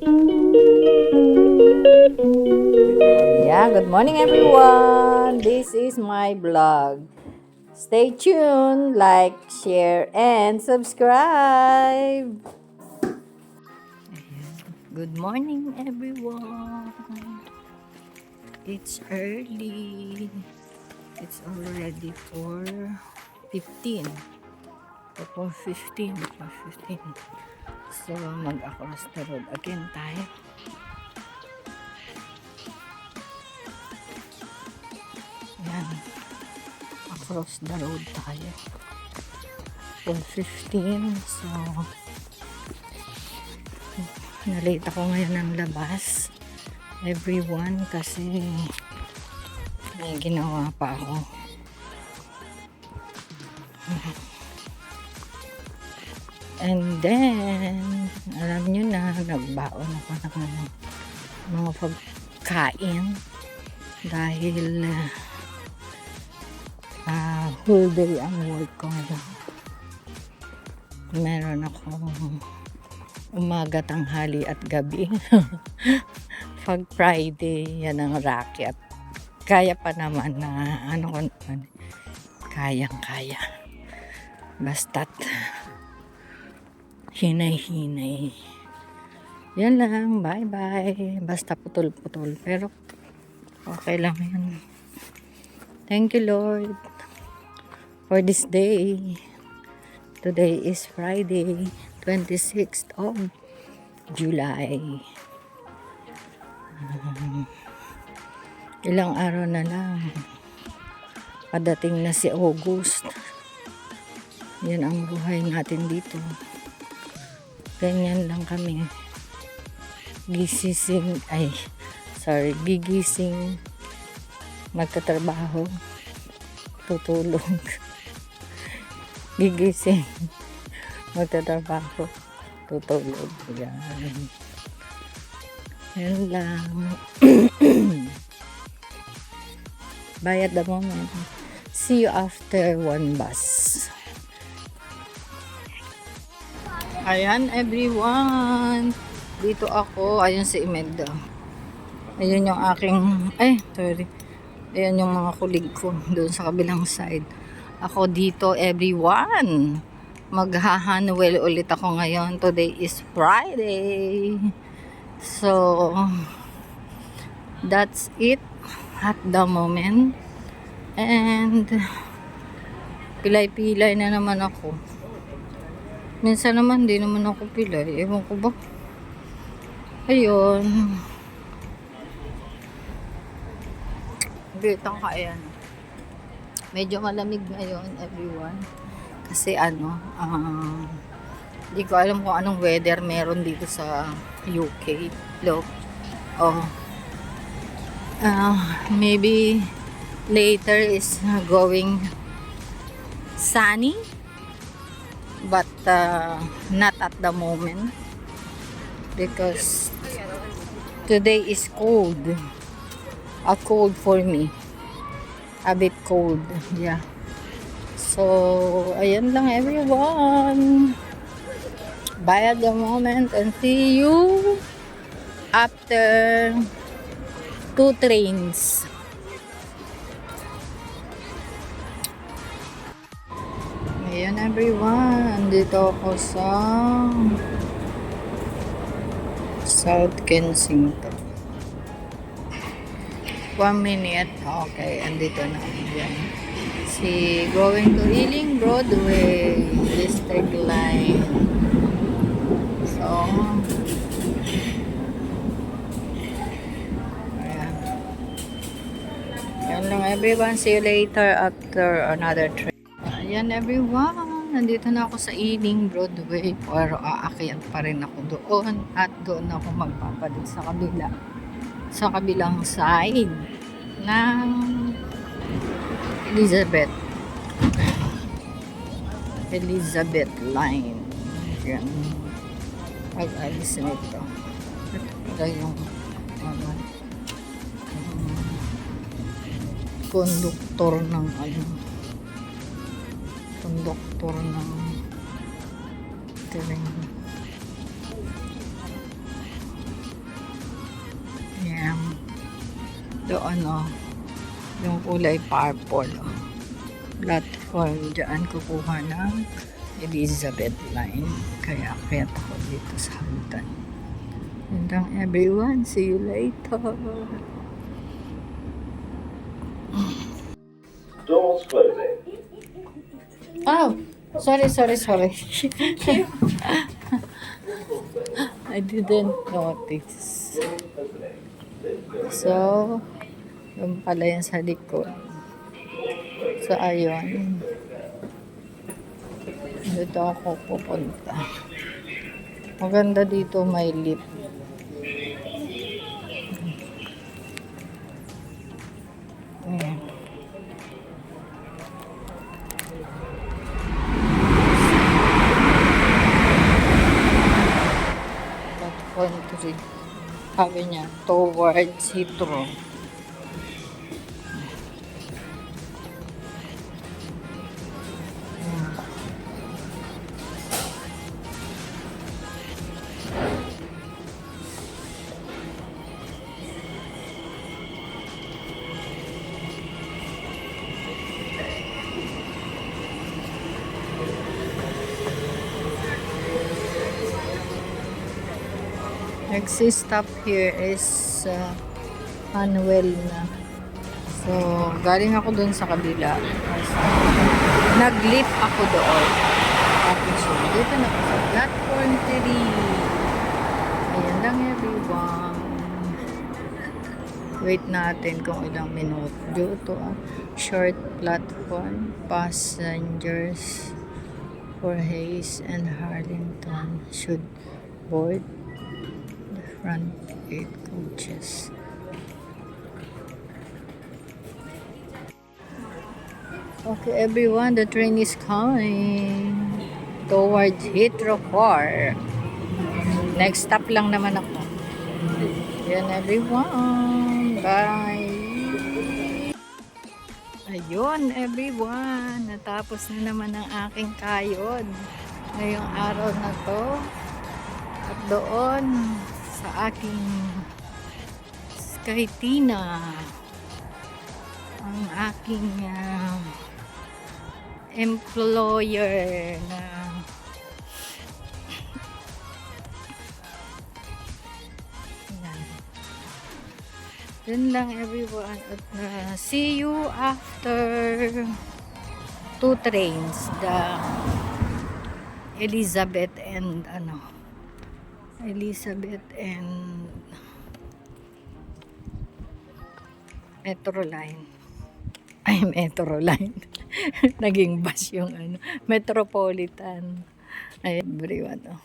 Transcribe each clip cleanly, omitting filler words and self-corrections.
Yeah, good morning everyone. This is my vlog. Stay tuned, like, share, and subscribe. Good morning everyone. It's early. It's already 4:15. 4:15. 4:15. So, mag-across the road again tayo. Yan. Across the road tayo. 4:15. So, nalate ako ngayon ng labas. Everyone kasi may ginawa pa ako. And then, alam nyo na, nagbaon ako ng mga pagkain dahil whole day ang work ko ngayon. Meron akong umaga, tanghali at gabi. Pag Friday, yan ang racket. Kaya pa naman na kayang-kaya. Basta't hinay-hinay. Yan lang. Bye-bye. Basta putol-putol. Pero okay lang yan. Thank you, Lord, for this day. Today is Friday, 26th of July. Ilang araw na lang. Padating na si August. Yan ang buhay natin dito. Ganyan lang kami. Gigising, magtatrabaho, tutulog. Gigising, magtatrabaho, tutulog. Yan lang. Bye at the moment. See you after one bus. Ayan everyone. Dito ako. Ayun si Imelda. Ayun yung aking, ayan yung mga kulig ko doon sa kabilang side. Ako dito everyone. Maghahanuel ulit ako ngayon. Today is Friday. So, that's it at the moment. And pilay-pilay na naman ako. Minsan naman di naman ako pilay. Ewan ko ba? Ayun. Bitang ka, ayan. Medyo malamig ngayon, everyone. Kasi di ko alam kung anong weather meron dito sa UK. Look. Maybe later is going sunny. But not at the moment. Because today is cold. Cold for me. A bit cold. Yeah. So, ayan lang everyone. Bye at the moment and see you after 2 trains. Ayan everyone. Andito ako sa South Kensington. 1 minute. Okay, andito na. Ayan. Going to Ealing Broadway District Line. So, ayan. Yan lang everyone. See you later after another trip. Ayan everyone. Nandito na ako sa Ealing Broadway. Pero aakyat pa rin ako doon. At doon ako magpapalit sa kabila. Sa kabilang side ng Elizabeth Line. Yan. Pag-alis nito. Ito yung konduktor ng tren. Doon, oh. Yung kulay purple, oh. Platform. Diyan kukuha ng Elizabeth Line. Kaya akyat ako dito sa hagdan. And everyone, see you later. Doors closing. Oh, sorry. I didn't notice. So, yung pala yan sa likod. So, ayun. Dito ako pupunta. Maganda dito, may lift. Ayan. Platform 3. Sabi niya, towards Heathrow. Next stop here is Manuel na. So, galing ako dun sa kabila. Nag-lift ako doon. Tapos yun, dito na ako sa platform 3. Ayan lang everyone. Wait natin kung ilang minuto. Due to a short platform, passengers for Hayes and Harlington should board the front 8 coaches. Okay everyone, the train is coming towards Heathrow 4. Next stop lang naman ako. Yan everyone, bye. Ayun everyone, natapos na naman ang aking kayod ngayong araw na to. At doon sa aking Skytina, ang aking employer na yun lang everyone. At see you after 2 trains, the Elizabeth and Metro Line. Ay, Metro Line. Naging bus yung Metropolitan. Ay, everyone.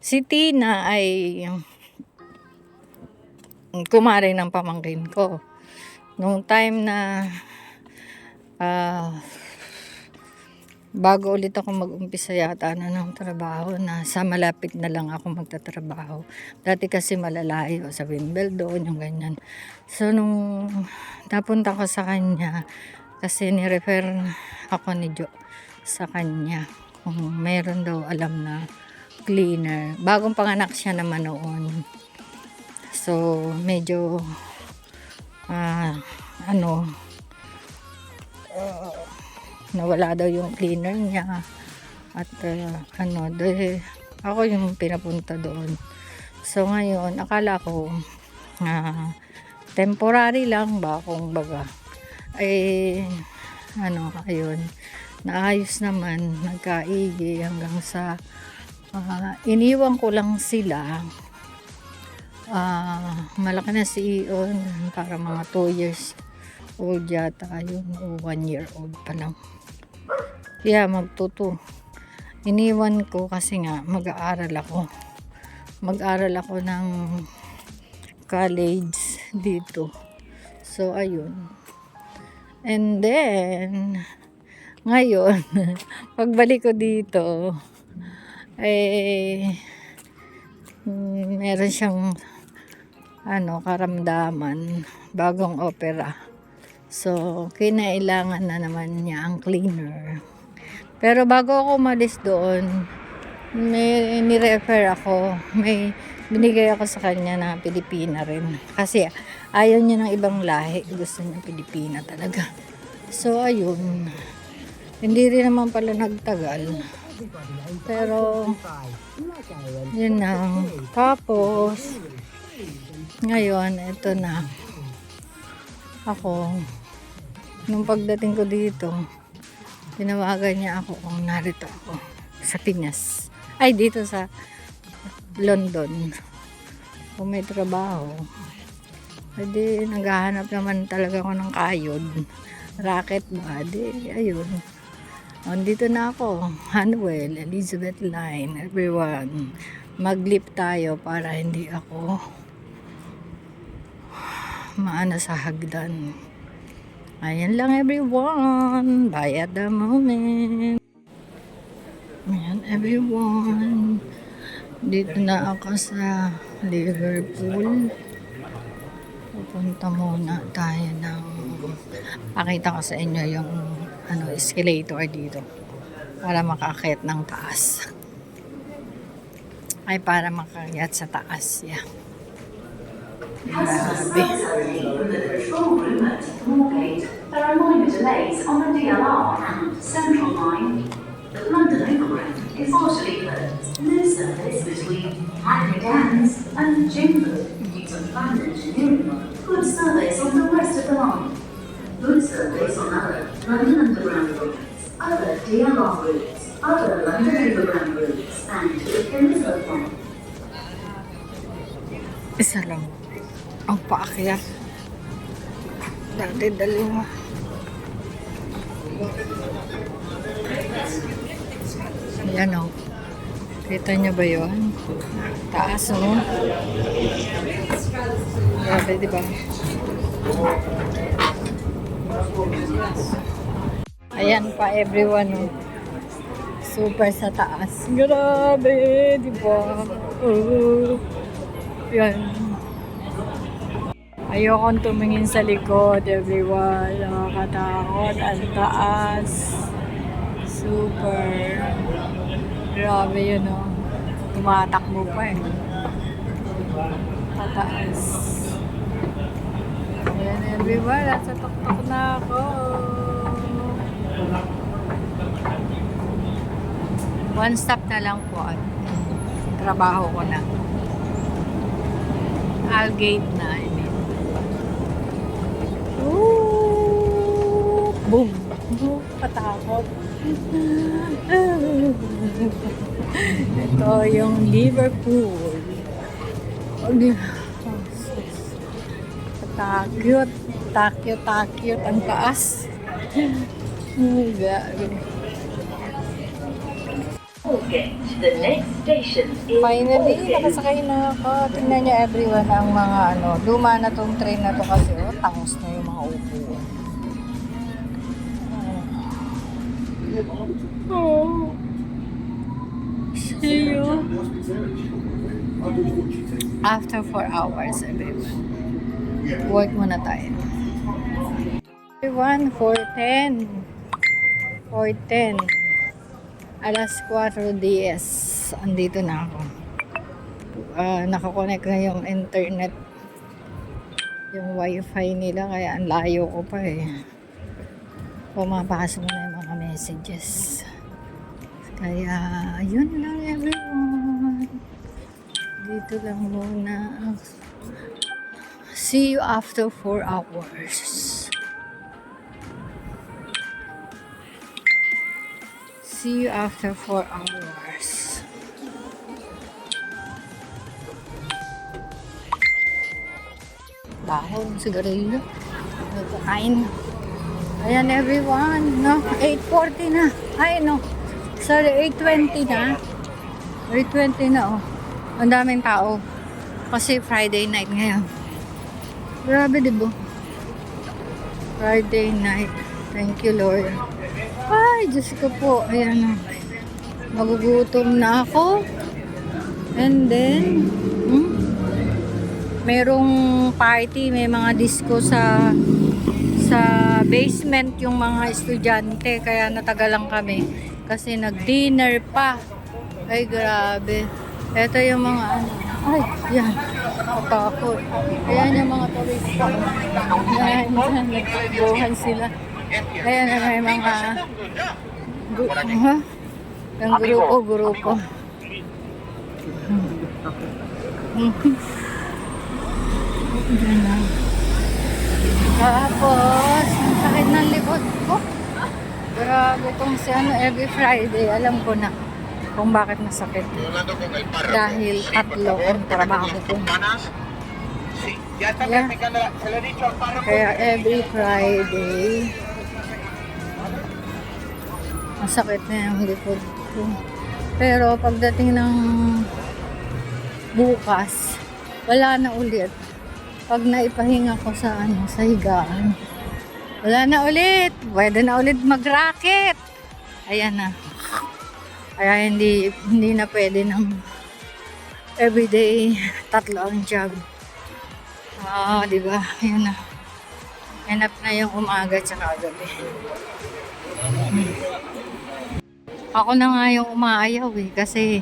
Si Tina ay kumare ng pamangkin ko. Nung time na bago ulit ako mag-umpisa yata ng trabaho, na sa malapit na lang ako magtatrabaho. Dati kasi malalayo sa Wimbledon, yung ganyan. So, nung napunta ko sa kanya, kasi ni-refer ako ni Jo sa kanya. Kung meron daw alam na cleaner. Bagong panganak siya naman noon. So, medyo nawala daw yung cleaner niya. At ako yung pinapunta doon. So, ngayon, akala ko temporary lang ba, kung baga. Ayun, naayos naman, nagkaigi hanggang sa iniwan ko lang sila. Malaki na si Ion, para mga 2 years old yata yun, o 1 year old pa lang. Kaya magtuto. Iniwan ko kasi nga mag-aaral ako ng college dito. So ayun. And then ngayon pagbalik ko dito meron siyang karamdaman, bagong opera. So, kinailangan na naman niya ang cleaner. Pero bago ako umalis doon, may ni-refer ako. May binigay ako sa kanya na Pilipina rin. Kasi ayaw niya ng ibang lahi. Gusto niya Pilipina talaga. So, ayun. Hindi rin naman pala nagtagal. Pero, yun na. Tapos, ngayon, ito na. Ako, nung pagdating ko dito, tinawagan niya ako kung narito ako sa Pinas. Ay, dito sa London. Kung may trabaho. Hindi, naghahanap naman talaga ako ng kayod. Racket ba? Di, ayun. Andito na ako. Hanuel, Elizabeth Line, everyone. Mag-lip tayo para hindi ako maana sa hagdan. Ayan lang everyone. Bye at the moment. Ayan everyone. Dito na ako sa Liverpool. Pupunta muna tayo ng pakita ko sa inyo yung escalator dito para makaakyat ng taas. Ay, para makaakyat sa taas. Yeah. Grabe. There are minor delays on the DLR and Central Line. The London Overground is partially closed. No service between Hackney Downs and Chingford due to planned engineering work. Good service on the rest of the line. Good service on other London Underground routes, other DLR routes, other London Overground routes, and the Elizabeth line. Isa lang ang paakyat. Dati dalawa. Ayan o. Kita niyo ba yun? Taas o. Grabe, diba? Ayan pa everyone o. Super sa taas. Grabe, diba? Yan. Ayokong tumingin sa likod, everyone. Nakakatakot. Ang taas. Super. Grabe yun, oh. Tumatakbo pa, eh. Pataas. Ayan, everyone. Nasa tuktok na ako. One stop na lang po. Trabaho ko na. Aldgate na, I mean. Ooh, boom. Patakot. Ito yung Liverpool. Patakot. Takot. Ang taas. The next station is Finally, nakasakay na ako. Tingnan niyo everyone ang mga luma na tong train na to kasi tangos na yung mga upo. Oh. See you after 4 hours, everyone. Work muna tayo. Everyone, 4:10. 4:10. Alas 4:10. Andito na ako. Nakakonect na yung internet. Yung wifi nila, kaya ang layo ko pa eh. Pumapasok na yung mga messages. Kaya, yun lang everyone. Dito lang muna. See you after 4 hours. See you after 4 hours. Dahon, sigarilyo. Nagkakain. Ayan everyone, no? 8:40 na. Ay, no. Sorry, 8:20 na. 8:20 na, oh. Ang daming tao. Kasi Friday night ngayon. Grabe, diba? Friday night. Thank you, Lord. Ay, Diyos ko po. Ayan, oh. Magugutom na ako. And then, merong party, may mga disco sa basement yung mga estudyante, kaya natagalan kami kasi nag-dinner pa Ay, grabe. Ito yung mga ano. Ay, yan. Katakot. Ayan yung mga turista. Ayan, nagbuhan sila. Ayan na may mga yung grupo-grupo. Ganun. Tapos, ang sakit ng likod ko. Grabe tong si ano, every Friday. Alam ko na kung bakit masakit. Dahil tatlo ang trabaho ko. Yeah. Kaya every Friday, masakit na yung likod ko. Pero pagdating ng bukas, wala na ulit. Pag naipahinga ko sa ano, sa higaan, wala na ulit. Pwede na ulit mag-racket. Ayan na. Kaya hindi na pwede ng everyday tatlo ang job. Di ba? Ayan na. Hanap na yung umaga tsaka gabi. Ako na nga yung umaayaw kasi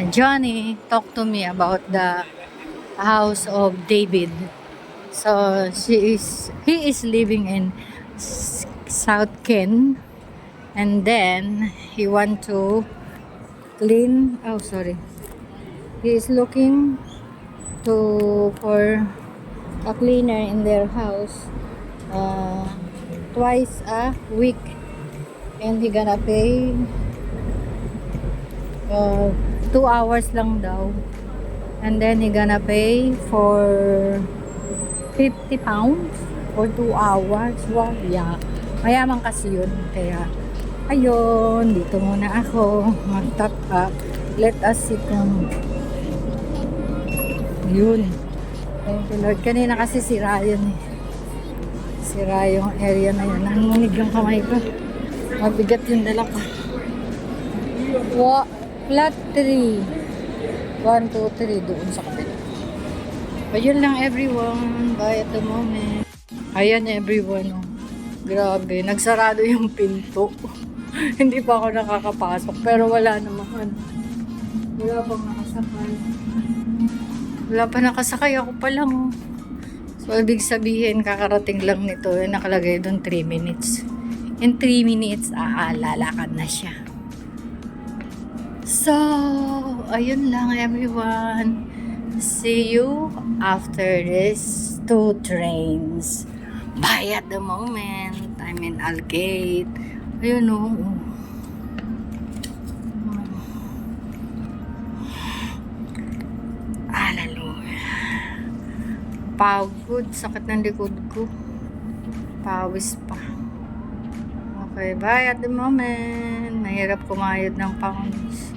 Johnny talked to me about the house of David. So he is living in South Ken, and then he want to clean. Oh, sorry. He is looking for a cleaner in their house twice a week, and he gonna pay 2 hours lang daw. And then he gonna pay for 50 pounds for 2 hours. Wow, yeah. Mayaman kasi yun. Kaya, ayun, dito muna ako mag-top up. Let us see kung yun. Thank you, Lord. Kanina kasi sira yun eh. Sira yung area na yun. Nangunig yung kamay ko. Mabigat yung dala ko. Flat 3. 1, 2, 3 doon sa kabila. Ayun lang everyone. Bye at the moment. Ayan everyone. Oh. Grabe. Nagsarado yung pinto. Hindi pa ako nakakapasok. Pero wala naman. Wala pang nakasakay. Wala pa nakasakay. Ako pa lang. Oh. So, ibig sabihin, kakarating lang nito. Nakalagay doon 3 minutes. In 3 minutes, lalakad na siya. So, ayun lang everyone. See you after this 2 trains. Bye at the moment. I'm in Algate. Ayun o. Hallelujah. Pagod. Sakit ng likod ko. Pawis pa. Okay, bye at the moment. Mahirap kumayod ng pounds.